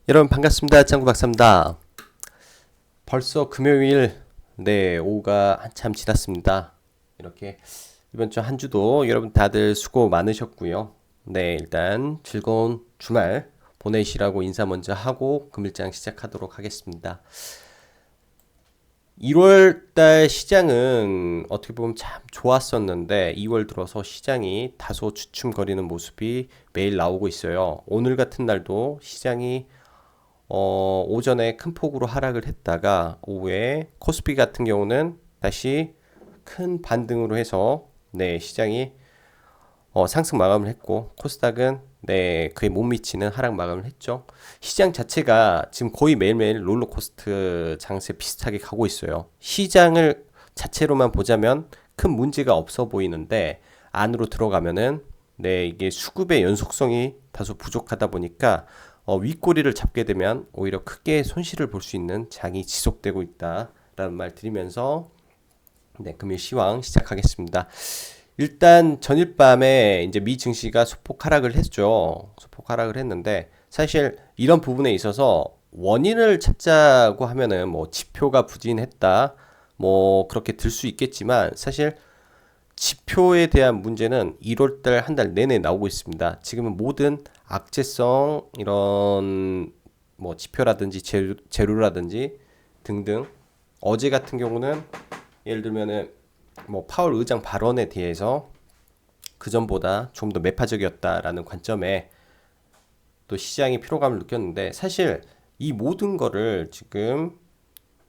여러분 반갑습니다. 짱구 박사입니다. 벌써 금요일 오후가 한참 지났습니다. 이렇게 이번 주 한 주도 여러분 다들 수고 많으셨고요. 일단 즐거운 주말 보내시라고 인사 먼저 하고 금일장 시작하도록 하겠습니다. 1월 달 시장은 어떻게 보면 참 좋았었는데 2월 들어서 시장이 다소 주춤거리는 모습이 매일 나오고 있어요. 오늘 같은 날도 시장이 오전에 큰 폭으로 하락을 했다가 오후에 코스피 같은 경우는 다시 큰 반등으로 해서 시장이 상승 마감을 했고 코스닥은 그에 못 미치는 하락 마감을 했죠. 시장 자체가 지금 거의 매일매일 롤러코스터 장세 비슷하게 가고 있어요. 시장을 자체로만 보자면 큰 문제가 없어 보이는데 안으로 들어가면은 이게 수급의 연속성이 다소 부족하다 보니까 윗꼬리를 잡게 되면 오히려 크게 손실을 볼 수 있는 장이 지속되고 있다라는 말 드리면서 금일 시황 시작하겠습니다. 일단 전일 밤에 이제 미 증시가 소폭 하락을 했죠. 소폭 하락을 했는데 사실 이런 부분에 있어서 원인을 찾자고 하면은 뭐 지표가 부진했다 뭐 그렇게 들 수 있겠지만 사실 지표에 대한 문제는 1월달 한 달 내내 나오고 있습니다. 지금은 모든 악재성 이런 뭐 지표라든지 재료라든지 등등 어제 같은 경우는 예를 들면은 뭐 파월 의장 발언에 대해서 그전보다 좀 더 매파적이었다라는 관점에 또 시장이 피로감을 느꼈는데 사실 이 모든 거를 지금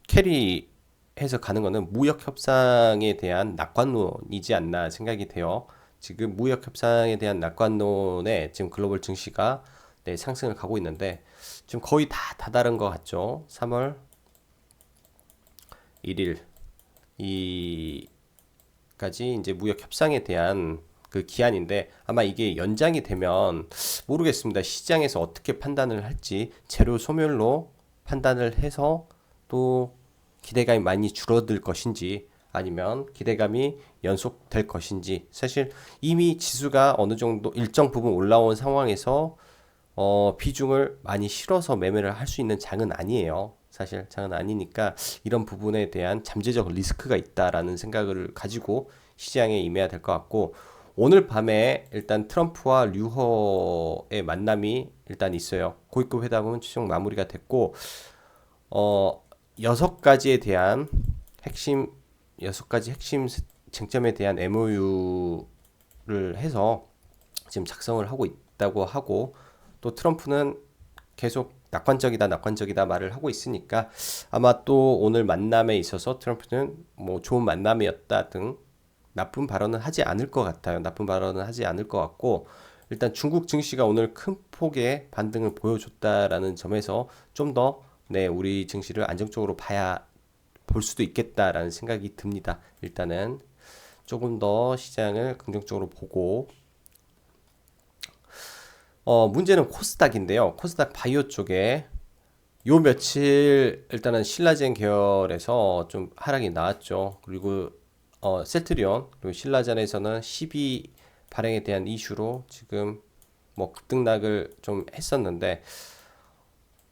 캐리해서 가는 거는 무역 협상에 대한 낙관론이지 않나 생각이 돼요. 지금 무역 협상에 대한 낙관론에 지금 글로벌 증시가 상승을 가고 있는데 지금 거의 다 다다른 것 같죠. 3월 1일 이 까지 이제 무역 협상에 대한 그 기한인데 아마 이게 연장이 되면 모르겠습니다. 시장에서 어떻게 판단을 할지 재료 소멸로 판단을 해서 또 기대감이 많이 줄어들 것인지 아니면 기대감이 연속될 것인지 사실 이미 지수가 어느 정도 일정 부분 올라온 상황에서 비중을 많이 실어서 매매를 할 수 있는 장은 아니에요. 사실 장은 아니니까 이런 부분에 대한 잠재적 리스크가 있다라는 생각을 가지고 시장에 임해야 될 것 같고 오늘 밤에 일단 트럼프와 류허의 만남이 일단 있어요. 고위급 회담은 최종 마무리가 됐고 어, 6가지에 대한 핵심 6가지 핵심 쟁점에 대한 MOU를 해서 지금 작성을 하고 있다고 하고 또 트럼프는 계속 낙관적이다 말을 하고 있으니까 아마 또 오늘 만남에 있어서 트럼프는 뭐 좋은 만남이었다 등 나쁜 발언은 하지 않을 것 같아요. 나쁜 발언은 하지 않을 것 같고 일단 중국 증시가 오늘 큰 폭의 반등을 보여줬다라는 점에서 좀 더 우리 증시를 안정적으로 볼 수도 있겠다라는 생각이 듭니다. 일단은 조금 더 시장을 긍정적으로 보고 문제는 코스닥인데요. 코스닥 바이오 쪽에 요 며칠 일단은 신라젠 계열에서 좀 하락이 나왔죠. 그리고 셀트리온 그리고 신라젠에서는 12 발행에 대한 이슈로 지금 뭐 급등락을 좀 했었는데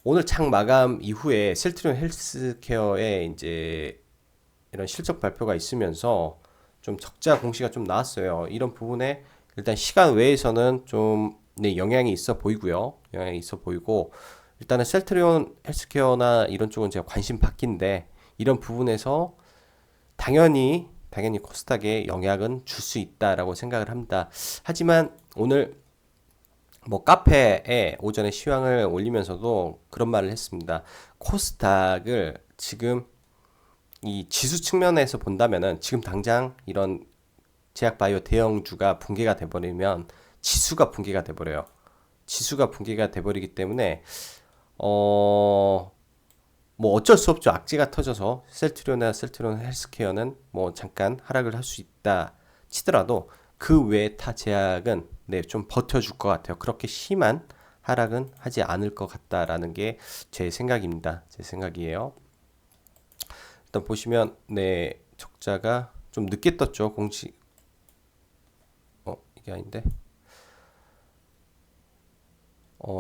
오늘 장 마감 이후에 셀트리온 헬스케어에 이제 이런 실적 발표가 있으면서 좀 적자 공시가 좀 나왔어요. 이런 부분에 일단 시간 외에서는 좀 영향이 있어 보이고요. 영향이 있어 보이고 일단은 셀트리온 헬스케어나 이런 쪽은 제가 관심 받긴데 이런 부분에서 당연히 코스닥에 영향은 줄 수 있다라고 생각을 합니다. 하지만 오늘 뭐 카페에 오전에 시황을 올리면서도 그런 말을 했습니다. 코스닥을 지금 이 지수 측면에서 본다면은 지금 당장 이런 제약바이오 대형주가 붕괴가 돼버리면 지수가 붕괴가 돼버려요. 지수가 붕괴가 돼버리기 때문에 뭐 어쩔 수 없죠. 악재가 터져서 셀트리온 헬스케어는 뭐 잠깐 하락을 할 수 있다 치더라도 그 외의 타 제약은 좀 버텨줄 것 같아요. 그렇게 심한 하락은 하지 않을 것 같다라는 게 제 생각입니다. 제 생각이에요. 일단 보시면 적자가 좀 늦게 떴죠. 공시 이게 아닌데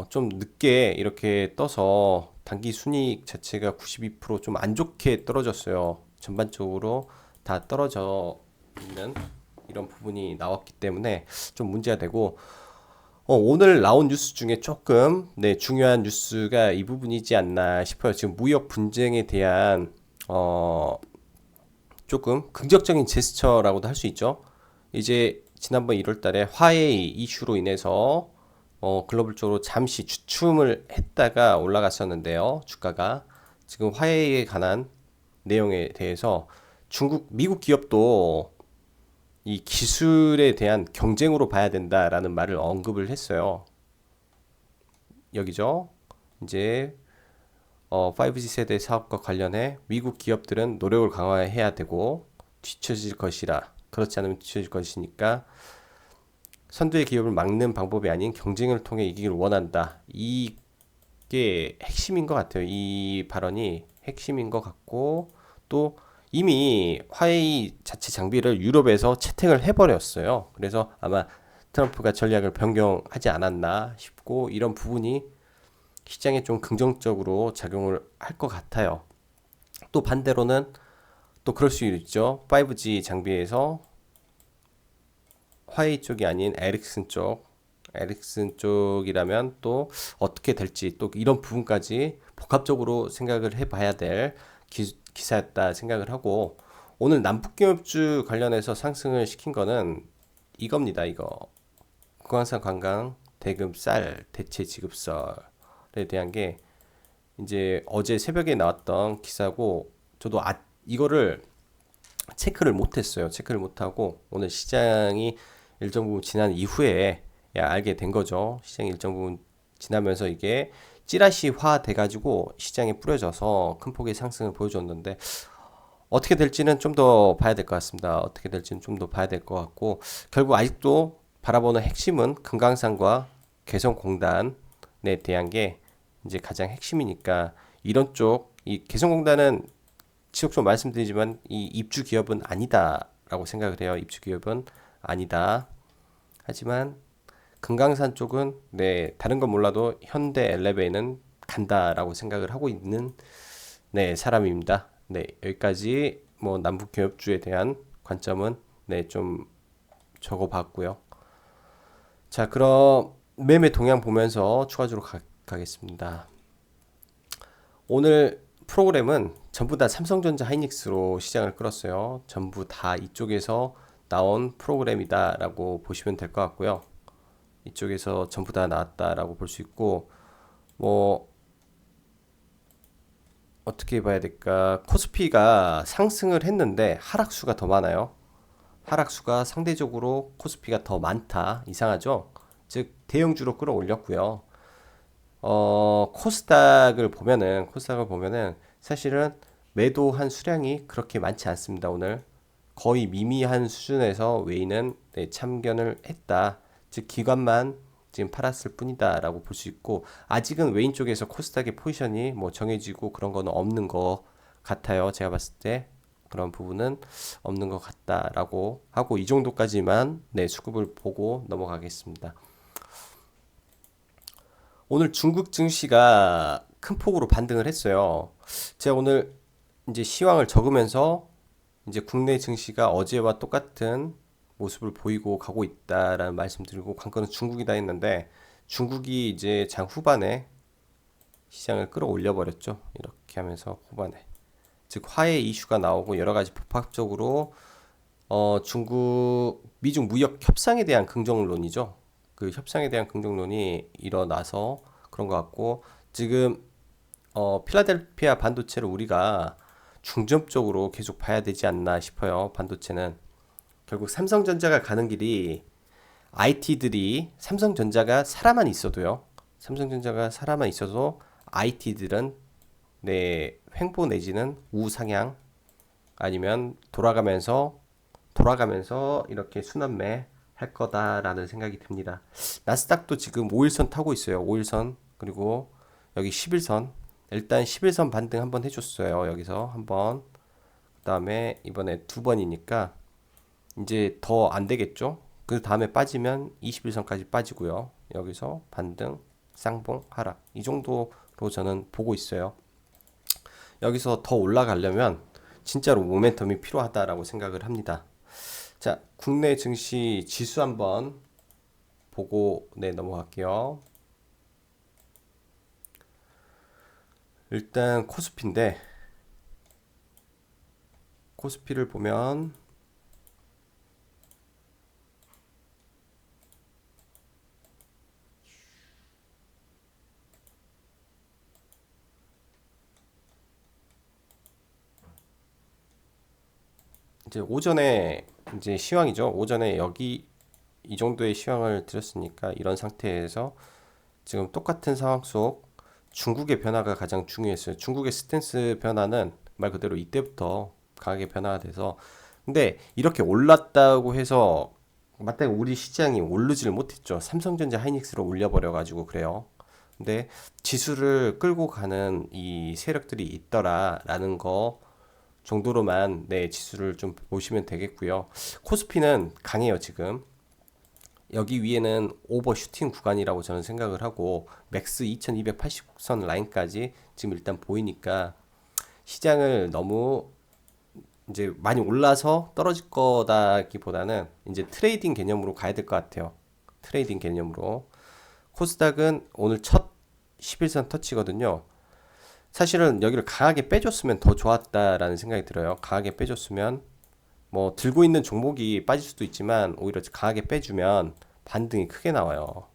좀 늦게 이렇게 떠서 단기 순이익 자체가 92%좀 안 좋게 떨어졌어요. 전반적으로 다 떨어져 있는 이런 부분이 나왔기 때문에 좀 문제가 되고, 오늘 나온 뉴스 중에 조금 중요한 뉴스가 이 부분이지 않나 싶어요. 지금 무역 분쟁에 대한 조금 긍정적인 제스처라고도 할 수 있죠. 이제 지난번 1월 달에 화웨이 이슈로 인해서 글로벌적으로 잠시 주춤을 했다가 올라갔었는데요. 주가가 지금 화웨이에 관한 내용에 대해서 미국 기업도 이 기술에 대한 경쟁으로 봐야 된다라는 말을 언급을 했어요. 여기죠. 이제 5G 세대 사업과 관련해 미국 기업들은 노력을 강화해야 되고 뒤처질 것이라. 그렇지 않으면 뒤처질 것이니까 선두의 기업을 막는 방법이 아닌 경쟁을 통해 이기길 원한다. 이게 핵심인 것 같아요. 이 발언이 핵심인 것 같고, 또 이미 화웨이 자체 장비를 유럽에서 채택을 해버렸어요. 그래서 아마 트럼프가 전략을 변경하지 않았나 싶고, 이런 부분이 시장에 좀 긍정적으로 작용을 할 것 같아요. 또 반대로는 또 그럴 수 있죠. 5G 장비에서 화웨이 쪽이 아닌 에릭슨 쪽이라면 또 어떻게 될지, 또 이런 부분까지 복합적으로 생각을 해봐야 될 기사였다 생각을 하고, 오늘 남북기업주 관련해서 상승을 시킨 거는 이겁니다. 이거 국항산 관광 대금 쌀 대체 지급설에 대한 게 이제 어제 새벽에 나왔던 기사고, 저도 이거를 체크를 못했어요. 체크를 못하고 오늘 시장이 일정 부분 지난 이후에 알게 된 거죠. 시장이 일정 부분 지나면서 이게 찌라시화 돼가지고 시장에 뿌려져서 큰 폭의 상승을 보여줬는데, 어떻게 될지는 좀 더 봐야 될 것 같습니다. 어떻게 될지는 좀 더 봐야 될 것 같고, 결국 아직도 바라보는 핵심은 금강산과 개성공단에 대한 게 이제 가장 핵심이니까, 이런 쪽, 이 개성공단은 지속적으로 말씀드리지만 이 입주 기업은 아니다라고 생각을 해요. 입주 기업은 아니다. 하지만 금강산 쪽은 다른 건 몰라도 현대 엘리베이는 간다라고 생각을 하고 있는 사람입니다. 여기까지 뭐 남북 기업주에 대한 관점은 좀 적어봤고요. 자, 그럼 매매 동향 보면서 추가적으로 가겠습니다. 오늘 프로그램은 전부 다 삼성전자 하이닉스로 시장을 끌었어요. 전부 다 이쪽에서 나온 프로그램이다라고 보시면 될 것 같고요. 이쪽에서 전부 다 나왔다라고 볼 수 있고, 뭐 어떻게 봐야 될까? 코스피가 상승을 했는데 하락수가 더 많아요. 하락수가 상대적으로 코스피가 더 많다. 이상하죠? 즉 대형주로 끌어올렸고요. 코스닥을 보면은 사실은 매도한 수량이 그렇게 많지 않습니다. 오늘 거의 미미한 수준에서 외인은 참견을 했다. 즉 기관만 지금 팔았을 뿐이다라고 볼 수 있고, 아직은 외인 쪽에서 코스닥의 포지션이 뭐 정해지고 그런 거는 없는 것 같아요. 제가 봤을 때 그런 부분은 없는 것 같다라고 하고, 이 정도까지만 수급을 보고 넘어가겠습니다. 오늘 중국 증시가 큰 폭으로 반등을 했어요. 제가 오늘 이제 시황을 적으면서 이제 국내 증시가 어제와 똑같은 모습을 보이고 가고 있다라는 말씀드리고, 관건은 중국이다 했는데, 중국이 이제 장 후반에 시장을 끌어올려 버렸죠. 이렇게 하면서 후반에 즉 화해 이슈가 나오고 여러 가지 복합적으로 중국 미중 무역 협상에 대한 긍정론이죠. 그 협상에 대한 긍정론이 일어나서 그런 것 같고, 지금 필라델피아 반도체를 우리가 중점적으로 계속 봐야 되지 않나 싶어요. 반도체는 결국 삼성전자가 가는 길이, IT들이 삼성전자가 살아만 있어도요. 삼성전자가 살아만 있어도 IT들은 횡보 내지는 우상향, 아니면 돌아가면서 이렇게 순환매 할 거다라는 생각이 듭니다. 나스닥도 지금 5일선 타고 있어요. 5일선, 그리고 여기 11선. 일단 11선 반등 한번 해줬어요. 여기서 한번. 그 다음에 이번에 두 번이니까 이제 더 안 되겠죠. 그 다음에 빠지면 21선까지 빠지고요. 여기서 반등, 쌍봉 하락 이 정도로 저는 보고 있어요. 여기서 더 올라가려면 진짜로 모멘텀이 필요하다라고 생각을 합니다. 자, 국내 증시 지수 한번 보고 넘어갈게요. 일단 코스피인데 코스피를 보면 이제 오전에 이제 시황이죠. 오전에 여기 이 정도의 시황을 드렸으니까 이런 상태에서 지금 똑같은 상황 속 중국의 변화가 가장 중요했어요. 중국의 스탠스 변화는 말 그대로 이때부터 강하게 변화가 돼서 근데 이렇게 올랐다고 해서 마땅히 우리 시장이 오르지를 못했죠. 삼성전자 하이닉스로 올려버려 가지고 그래요. 근데 지수를 끌고 가는 이 세력들이 있더라라는 거 정도로만 지수를 좀 보시면 되겠고요. 코스피는 강해요, 지금. 여기 위에는 오버슈팅 구간이라고 저는 생각을 하고 맥스 2280선 라인까지 지금 일단 보이니까 시장을 너무 이제 많이 올라서 떨어질 거다기보다는 이제 트레이딩 개념으로 가야 될 것 같아요. 트레이딩 개념으로. 코스닥은 오늘 첫 11선 터치거든요. 사실은 여기를 강하게 빼줬으면 더 좋았다라는 생각이 들어요. 강하게 빼줬으면 뭐 들고 있는 종목이 빠질 수도 있지만 오히려 강하게 빼주면 반등이 크게 나와요.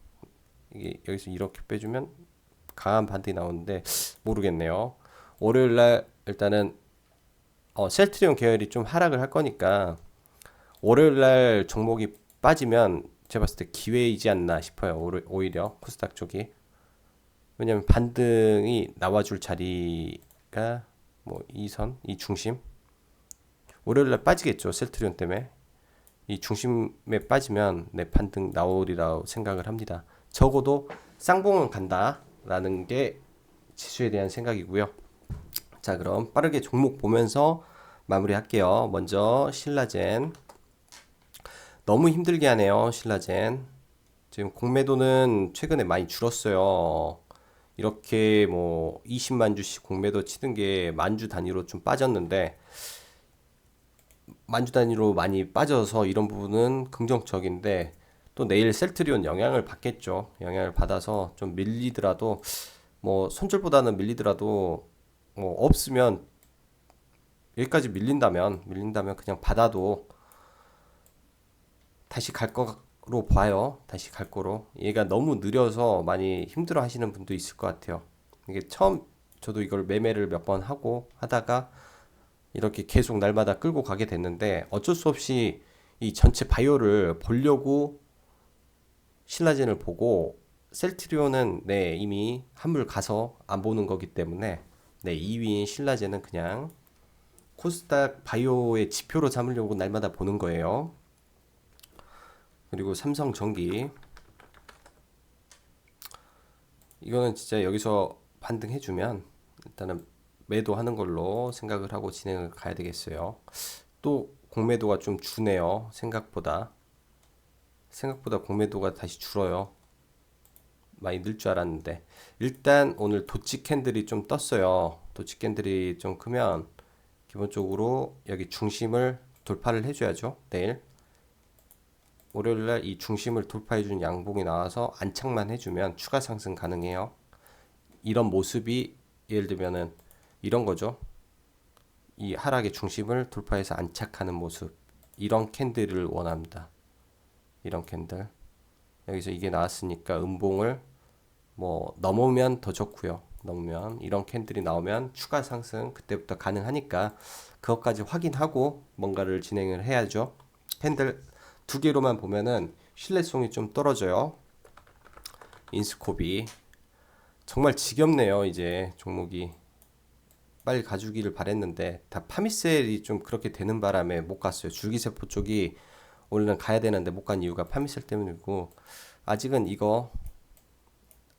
이게 여기서 이렇게 빼주면 강한 반등이 나오는데 모르겠네요. 월요일 날 일단은 셀트리온 계열이 좀 하락을 할 거니까 월요일 날 종목이 빠지면 제가 봤을 때 기회이지 않나 싶어요. 오히려 코스닥 쪽이. 왜냐면 반등이 나와줄 자리가 뭐 이 선, 이 중심 월요일날 빠지겠죠. 셀트리온 때문에 이 중심에 빠지면 반등 나오리라고 생각을 합니다. 적어도 쌍봉은 간다라는 게 지수에 대한 생각이고요. 자, 그럼 빠르게 종목 보면서 마무리할게요. 먼저 신라젠 너무 힘들게 하네요. 신라젠 지금 공매도는 최근에 많이 줄었어요. 이렇게 뭐 20만 주씩 공매도 치는 게 만주 단위로 좀 빠졌는데 만주 단위로 많이 빠져서 이런 부분은 긍정적인데 또 내일 셀트리온 영향을 받겠죠. 영향을 받아서 좀 밀리더라도 뭐 손절보다는 밀리더라도 뭐 없으면 여기까지 밀린다면 그냥 받아도 다시 갈 거로 봐요. 다시 갈 거로. 얘가 너무 느려서 많이 힘들어 하시는 분도 있을 것 같아요. 이게 처음 저도 이걸 매매를 몇 번 하고 하다가 이렇게 계속 날마다 끌고 가게 됐는데 어쩔 수 없이 이 전체 바이오를 보려고 신라젠을 보고 셀트리온은 이미 한물 가서 안 보는 거기 때문에 2위인 신라젠은 그냥 코스닥 바이오의 지표로 삼으려고 날마다 보는 거예요. 그리고 삼성전기 이거는 진짜 여기서 반등해주면 일단은 매도하는 걸로 생각을 하고 진행을 가야 되겠어요. 또 공매도가 좀 주네요. 생각보다 공매도가 다시 줄어요. 많이 늘 줄 알았는데 일단 오늘 도치 캔들이 좀 떴어요. 도치 캔들이 좀 크면 기본적으로 여기 중심을 돌파를 해줘야죠. 내일 월요일날 이 중심을 돌파해준 양봉이 나와서 안착만 해주면 추가 상승 가능해요. 이런 모습이 예를 들면은 이런 거죠. 이 하락의 중심을 돌파해서 안착하는 모습. 이런 캔들을 원합니다. 이런 캔들. 여기서 이게 나왔으니까 음봉을 뭐 넘으면 더 좋고요. 넘으면 이런 캔들이 나오면 추가 상승 그때부터 가능하니까 그것까지 확인하고 뭔가를 진행을 해야죠. 캔들 두 개로만 보면은 신뢰성이 좀 떨어져요. 인스코비 정말 지겹네요. 이제 종목이 빨리 가주기를 바랬는데 다 파미셀이 좀 그렇게 되는 바람에 못 갔어요. 줄기세포 쪽이 원래는 가야 되는데 못 간 이유가 파미셀 때문이고 아직은 이거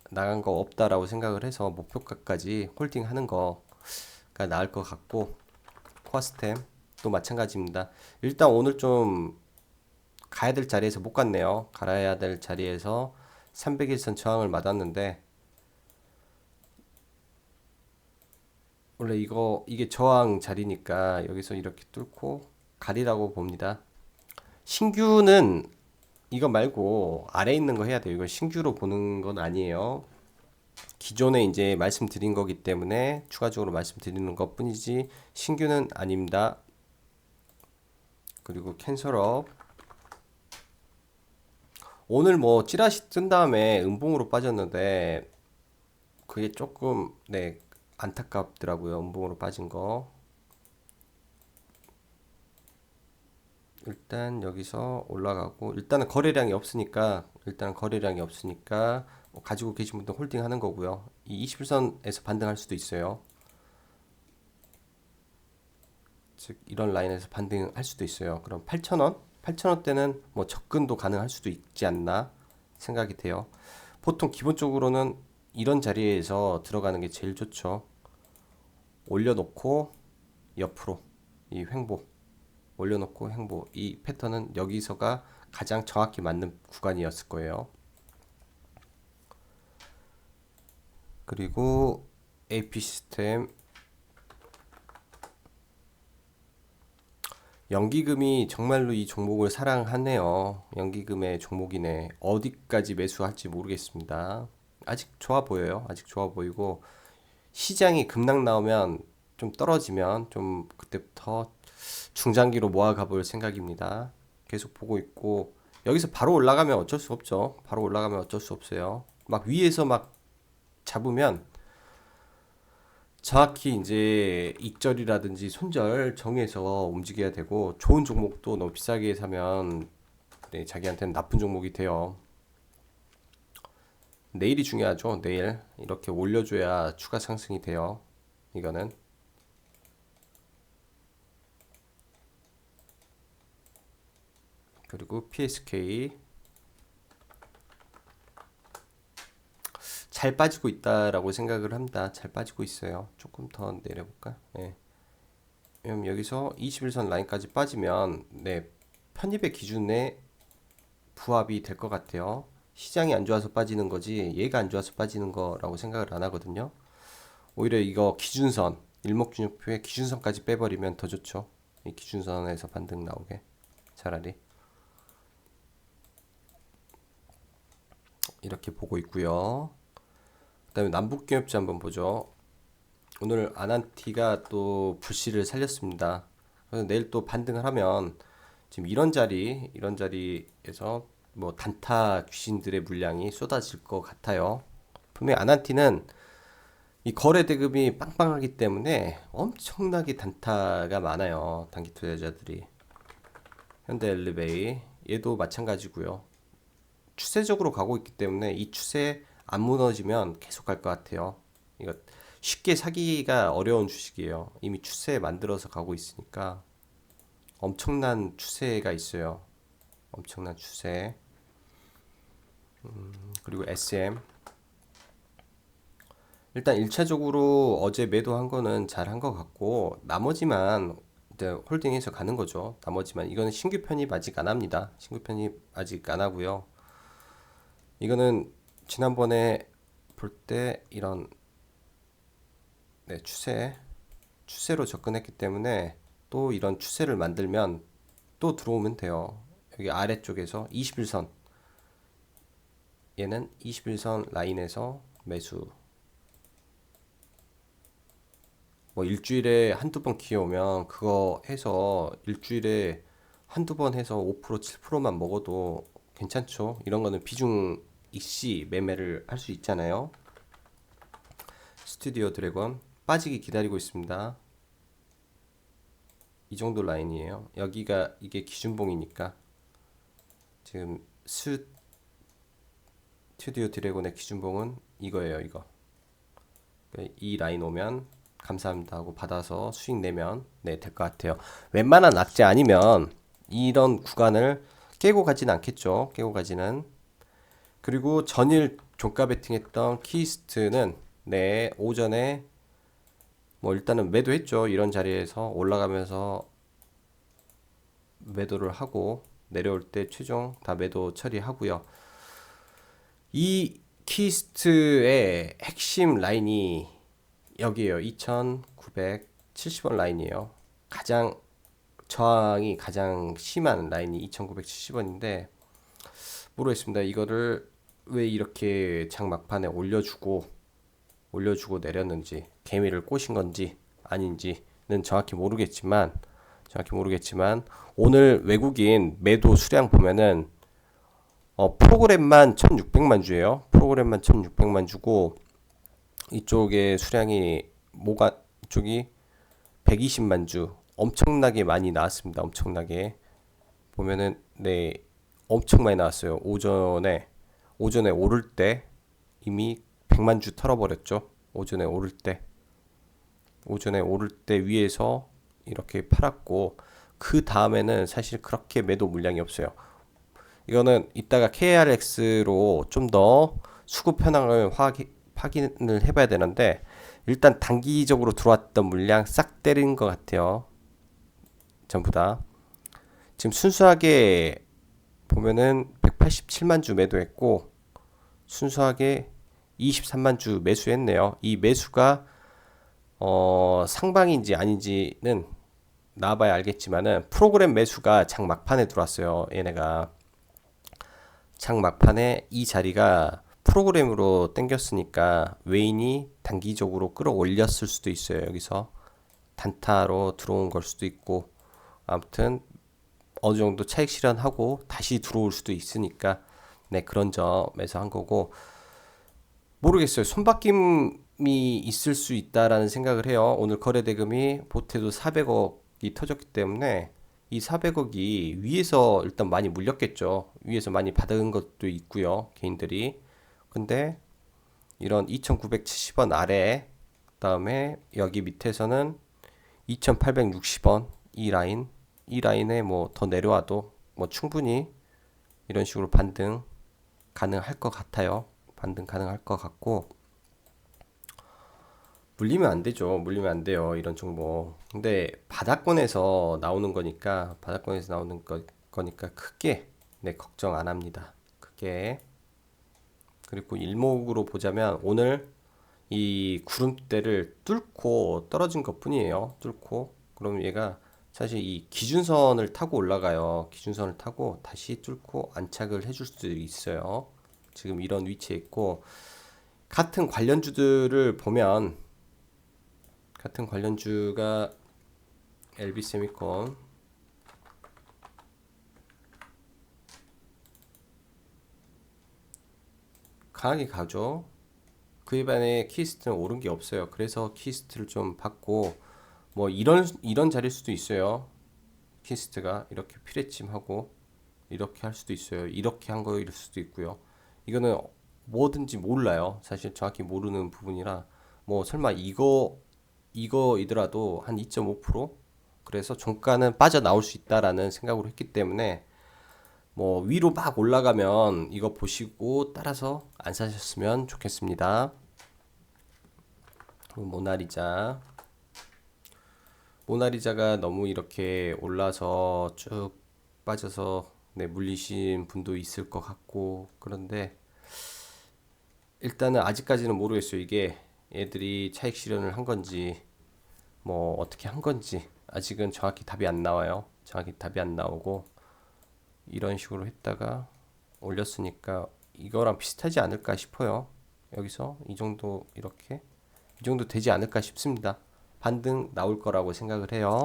나간 거 없다라고 생각을 해서 목표가까지 홀딩하는 거가 나을 것 같고 코아스템 또 마찬가지입니다. 일단 오늘 좀 가야 될 자리에서 못 갔네요. 갈아야 될 자리에서 300일선 저항을 맞았는데 원래 이게 저항 자리니까 여기서 이렇게 뚫고 가리라고 봅니다. 신규는 이거 말고 아래 있는 거 해야 돼요. 이거 신규로 보는 건 아니에요. 기존에 이제 말씀드린 거기 때문에 추가적으로 말씀드리는 것 뿐이지 신규는 아닙니다. 그리고 캔슬업. 오늘 뭐 찌라시 뜬 다음에 음봉으로 빠졌는데 그게 조금 네 안타깝더라고요. 음봉으로 빠진 거. 일단 여기서 올라가고 일단은 거래량이 없으니까 뭐 가지고 계신 분들 홀딩 하는 거고요. 이 21선에서 반등할 수도 있어요. 즉 이런 라인에서 반등할 수도 있어요. 그럼 8,000원? 8,000원대는 뭐 접근도 가능할 수도 있지 않나 생각이 돼요. 보통 기본적으로는 이런 자리에서 들어가는 게 제일 좋죠. 올려놓고 옆으로 이 횡보 올려놓고 횡보 이 패턴은 여기서가 가장 정확히 맞는 구간이었을 거예요. 그리고 AP 시스템 연기금이 정말로 이 종목을 사랑하네요. 연기금의 종목이네. 어디까지 매수할지 모르겠습니다. 아직 좋아 보여요. 아직 좋아 보이고 시장이 급락 나오면 좀 떨어지면 좀 그때부터 중장기로 모아가 볼 생각입니다. 계속 보고 있고 여기서 바로 올라가면 어쩔 수 없죠. 바로 올라가면 어쩔 수 없어요. 막 위에서 막 잡으면 정확히 이제 익절이라든지 손절 정해서 움직여야 되고 좋은 종목도 너무 비싸게 사면 네, 자기한테는 나쁜 종목이 돼요. 내일이 중요하죠. 내일 이렇게 올려줘야 추가 상승이 돼요. 이거는 그리고 PSK 잘 빠지고 있다라고 생각을 합니다. 잘 빠지고 있어요. 조금 더 내려볼까? 네. 왜냐면 여기서 21선 라인까지 빠지면 네, 편입의 기준에 부합이 될 것 같아요. 시장이 안 좋아서 빠지는 거지 얘가 안 좋아서 빠지는 거라고 생각을 안 하거든요. 오히려 이거 기준선 일목균형표의 기준선까지 빼버리면 더 좋죠. 이 기준선에서 반등 나오게 차라리 이렇게 보고 있고요. 그 다음에 남북기업지 한번 보죠. 오늘 아난티가 또 불씨를 살렸습니다. 그래서 내일 또 반등을 하면 지금 이런 자리에서 뭐 단타 귀신들의 물량이 쏟아질 것 같아요. 분명히 아난티는 이 거래 대금이 빵빵하기 때문에 엄청나게 단타가 많아요. 단기 투자자들이. 현대엘리베이 얘도 마찬가지고요. 추세적으로 가고 있기 때문에 이 추세 안 무너지면 계속 갈 것 같아요. 이거 쉽게 사기가 어려운 주식이에요. 이미 추세 만들어서 가고 있으니까 엄청난 추세가 있어요. 엄청난 추세. 그리고 SM 일단 1차적으로 어제 매도한 거는 잘 한 것 같고 나머지만 이제 홀딩해서 가는 거죠. 나머지만 이거는 신규 편입 아직 안 합니다. 신규 편입 아직 안 하고요. 이거는 지난번에 볼 때 이런 네, 추세로 접근했기 때문에 또 이런 추세를 만들면 또 들어오면 돼요. 여기 아래쪽에서 21선 얘는 21선 라인에서 매수 뭐 일주일에 한두 번 기회 오면 그거 해서 일주일에 한두 번 해서 5% 7%만 먹어도 괜찮죠. 이런 거는 비중 익시 매매를 할 수 있잖아요. 스튜디오 드래곤 빠지기 기다리고 있습니다. 이 정도 라인이에요. 여기가 이게 기준봉이니까 지금 스튜디오 드래곤의 기준봉은 이거예요. 이거 이 라인 오면 감사합니다 하고 받아서 수익 내면 네, 될 것 같아요. 웬만한 악재 아니면 이런 구간을 깨고 가진 않겠죠. 깨고 가지는. 그리고 전일 종가 베팅했던 키스트는 네, 오전에 뭐 일단은 매도했죠. 이런 자리에서 올라가면서 매도를 하고 내려올 때 최종 다 매도 처리하고요. 이 키스트의 핵심 라인이 여기에요. 2,970원 라인이에요. 가장 저항이 가장 심한 라인이 2,970원인데 모르겠습니다. 이거를 왜 이렇게 장 막판에 올려주고 내렸는지 개미를 꼬신 건지 아닌지는 정확히 모르겠지만 오늘 외국인 매도 수량 보면은 프로그램만 1,600만 주예요. 프로그램만 1,600만 주고 이쪽에 수량이 이쪽이 120만 주 엄청나게 많이 나왔습니다. 엄청나게 보면은 네 엄청 많이 나왔어요. 오전에 오를 때 이미 100만 주 털어버렸죠. 오전에 오를 때 위에서 이렇게 팔았고 그 다음에는 사실 그렇게 매도 물량이 없어요. 이거는 이따가 KRX로 좀 더 수급 현황을 확인을 해봐야 되는데 일단 단기적으로 들어왔던 물량 싹 때린 것 같아요. 전부 다. 지금 순수하게 보면은 187만 주 매도했고 순수하게 23만 주 매수했네요. 이 매수가 상방인지 아닌지는 나와봐야 알겠지만은 프로그램 매수가 장 막판에 들어왔어요. 얘네가 장 막판에 이 자리가 프로그램으로 땡겼으니까 외인이 단기적으로 끌어올렸을 수도 있어요. 여기서 단타로 들어온 걸 수도 있고 아무튼 어느 정도 차익 실현하고 다시 들어올 수도 있으니까 네 그런 점에서 한 거고 모르겠어요. 손바뀜이 있을 수 있다라는 생각을 해요. 오늘 거래 대금이 보태도 400억이 터졌기 때문에 이 400억이 위에서 일단 많이 물렸겠죠. 위에서 많이 받은 것도 있고요. 개인들이. 근데 이런 2,970원 아래 그다음에 여기 밑에서는 2,860원 이 라인에 뭐 더 내려와도 뭐 충분히 이런 식으로 반등 가능할 것 같아요. 반등 가능할 것 같고 물리면 안 되죠. 물리면 안 돼요. 이런 종목. 근데 바닥권에서 나오는 거니까 크게 네, 걱정 안 합니다. 크게. 그리고 일목으로 보자면 오늘 이 구름대를 뚫고 떨어진 것뿐이에요. 뚫고. 그럼 얘가 사실 이 기준선을 타고 올라가요. 기준선을 타고 다시 뚫고 안착을 해줄 수도 있어요. 지금 이런 위치에 있고 같은 관련주들을 보면 같은 관련주가 LB세미콘 강하게 가죠. 그에 반해 키스트는 오른 게 없어요. 그래서 키스트를 좀 받고 뭐 이런 자리일 수도 있어요. 키스트가 이렇게 피레침하고 이렇게 할 수도 있어요. 이렇게 한 거일 수도 있고요. 이거는 뭐든지 몰라요. 사실 정확히 모르는 부분이라 뭐 설마 이거이더라도 한 2.5% 그래서 종가는 빠져나올 수 있다라는 생각으로 했기 때문에 뭐 위로 막 올라가면 이거 보시고 따라서 안 사셨으면 좋겠습니다. 모나리자가 너무 이렇게 올라서 쭉 빠져서 네, 물리신 분도 있을 것 같고 그런데 일단은 아직까지는 모르겠어요. 이게 애들이 차익 실현을 한 건지 뭐 어떻게 한 건지 아직은 정확히 답이 안 나와요. 정확히 답이 안 나오고 이런 식으로 했다가 올렸으니까 이거랑 비슷하지 않을까 싶어요. 여기서 이 정도 되지 않을까 싶습니다. 반등 나올 거라고 생각을 해요.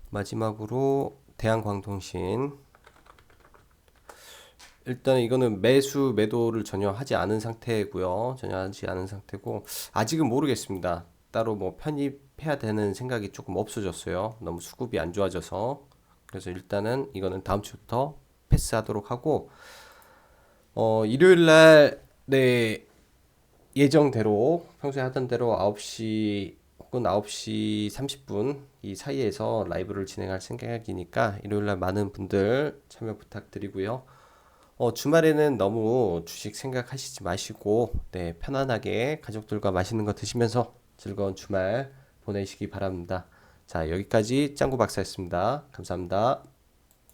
마지막으로 대한광통신 일단 이거는 매도를 전혀 하지 않은 상태고요. 전혀 하지 않은 상태고 아직은 모르겠습니다. 따로 뭐 편입해야 되는 생각이 조금 없어졌어요. 너무 수급이 안 좋아져서 그래서 일단은 이거는 다음 주부터 패스하도록 하고 일요일 날 네, 예정대로 평소에 하던 대로 9시 혹은 9시 30분 이 사이에서 라이브를 진행할 생각이니까 일요일 날 많은 분들 참여 부탁드리고요. 주말에는 너무 주식 생각하시지 마시고, 네, 편안하게 가족들과 맛있는 거 드시면서 즐거운 주말 보내시기 바랍니다. 자, 여기까지 짱구 박사였습니다. 감사합니다.